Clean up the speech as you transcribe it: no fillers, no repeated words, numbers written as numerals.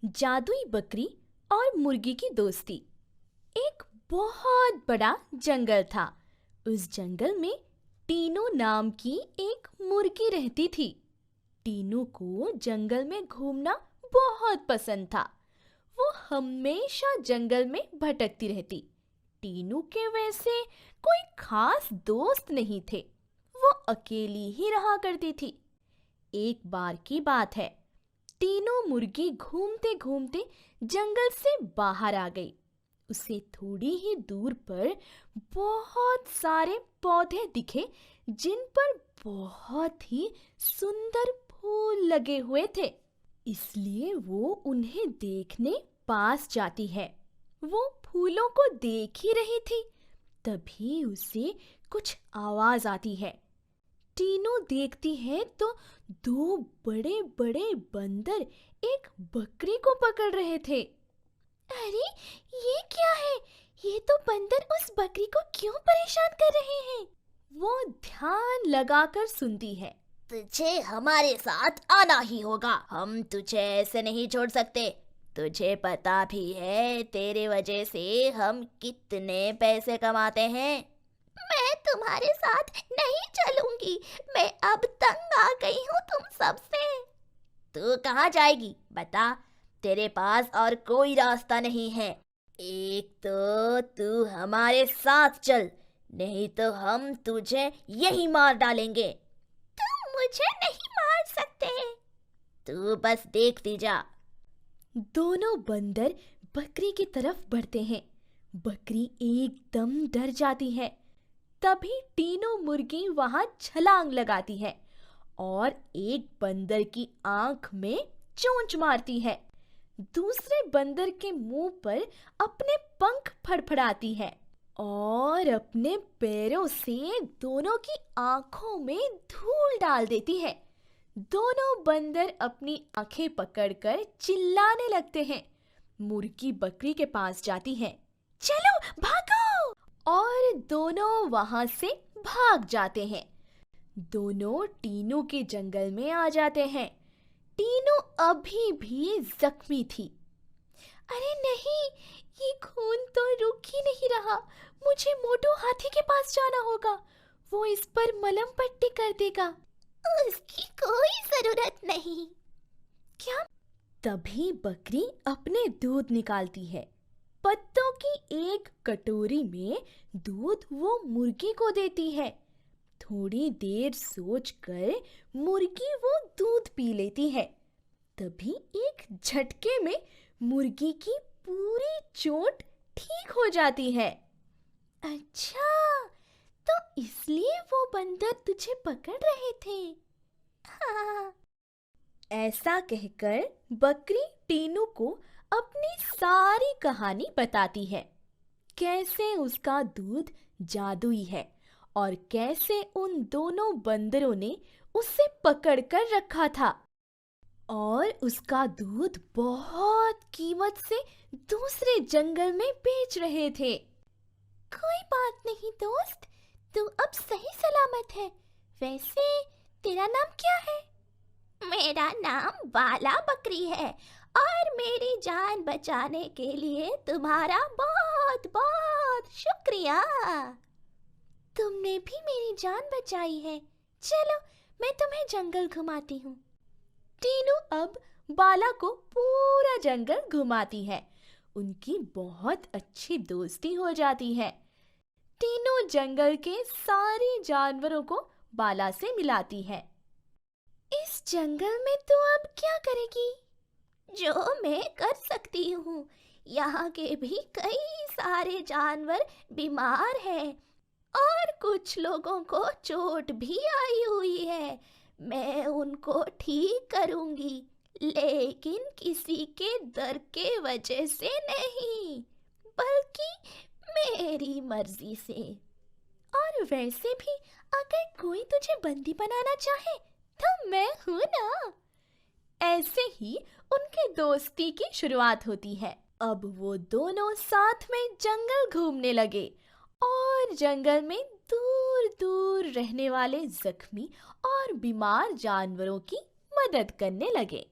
जादुई बकरी और मुर्गी की दोस्ती। एक बहुत बड़ा जंगल था। उस जंगल में टीनू नाम की एक मुर्गी रहती थी। टीनू को जंगल में घूमना बहुत पसंद था। वो हमेशा जंगल में भटकती रहती। टीनू के वैसे कोई खास दोस्त नहीं थे। वो अकेली ही रहा करती थी। एक बार की बात है, टीनू मुर्गी घूमते घूमते जंगल से बाहर आ गई। उसे थोड़ी ही दूर पर बहुत सारे पौधे दिखे जिन पर बहुत ही सुंदर फूल लगे हुए थे। इसलिए वो उन्हें देखने पास जाती है। वो फूलों को देख ही रही थी, तभी उसे कुछ आवाज आती है। टीनू देखती है तो दो बड़े बड़े बंदर एक बकरी को पकड़ रहे थे। अरे, ये क्या है? ये तो बंदर उस बकरी को क्यों परेशान कर रहे हैं? वो ध्यान लगाकर सुनती है। तुझे हमारे साथ आना ही होगा। हम तुझे ऐसे नहीं छोड़ सकते। तुझे पता भी है तेरे वजह से हम कितने पैसे कमाते हैं। मैं तुम्हारे साथ नहीं चलूंगी। मैं अब तंग आ गई हूँ तुम सबसे। तू कहाँ जाएगी बता? तेरे पास और कोई रास्ता नहीं है। एक तो तू हमारे साथ चल, नहीं तो हम तुझे यही मार डालेंगे। मुझे नहीं मार सकते। तू बस देखती जा। दोनों बंदर बकरी की तरफ बढ़ते हैं। बकरी एकदम डर जाती है। तभी टीनू मुर्गी वहां छलांग लगाती है और एक बंदर की आंख में चोंच मारती है। दूसरे बंदर के मुंह पर अपने पंख फड़फड़ाती है और अपने पैरों से दोनों की आंखों में धूल डाल देती है। दोनों बंदर अपनी आंखें पकड़कर चिल्लाने लगते हैं। मुर्गी बकरी के पास जाती है। चलो भागो! और दोनों वहां से भाग जाते हैं। दोनों टीनू के जंगल में आ जाते हैं। टीनू अभी भी जख्मी थी। अरे नहीं, ये खून तो रुक ही नहीं रहा। मुझे मोटू हाथी के पास जाना होगा। वो इस पर मलहम पट्टी कर देगा। उसकी कोई जरूरत नहीं। क्या? तभी बकरी अपने दूध निकालती है। पत्तों की एक कटोरी में दूध वो मुर्गी को देती है। थोड़ी देर सोचकर मुर्गी वो दूध पी लेती है। तभी एक झटके में मुर्गी की पूरी चोट ठीक हो जाती है। अच्छा, तो इसलिए वो बंदर तुझे पकड़ रहे थे। हाँ। ऐसा कहकर बकरी टीनू को अपनी सारी कहानी बताती है। कैसे उसका दूध जादुई है और कैसे उन दोनों बंदरों ने उसे पकड़कर रखा था और उसका दूध बहुत कीमत से दूसरे जंगल में बेच रहे थे। कोई बात नहीं दोस्त, तू अब सही सलामत है। वैसे तेरा नाम क्या है? मेरा नाम बाला बकरी है और मेरी जान बचाने के लिए तुम्हारा बहुत बहुत शुक्रिया। तुमने भी मेरी जान बचाई है। चलो, मैं तुम्हें जंगल घुमाती हूँ। टीनू अब बाला को पूरा जंगल घुमाती है। उनकी बहुत अच्छी दोस्ती हो जाती है। टीनू जंगल के सारे जानवरों को बाला से मिलाती है। इस जंगल में तू अब क्या करेगी? जो मैं कर सकती हूँ। यहाँ के भी कई सारे जानवर बीमार हैं और कुछ लोगों को चोट भी आई हुई है। मैं उनको ठीक करूँगी, लेकिन किसी के डर के वजह से नहीं, बल्कि मेरी मर्जी से। और वैसे भी अगर कोई तुझे बंदी बनाना चाहे तो मैं हूं ना। ऐसे ही उनकी दोस्ती की शुरुआत होती है। अब वो दोनों साथ में जंगल घूमने लगे और जंगल में दूर दूर रहने वाले जख्मी और बीमार जानवरों की मदद करने लगे।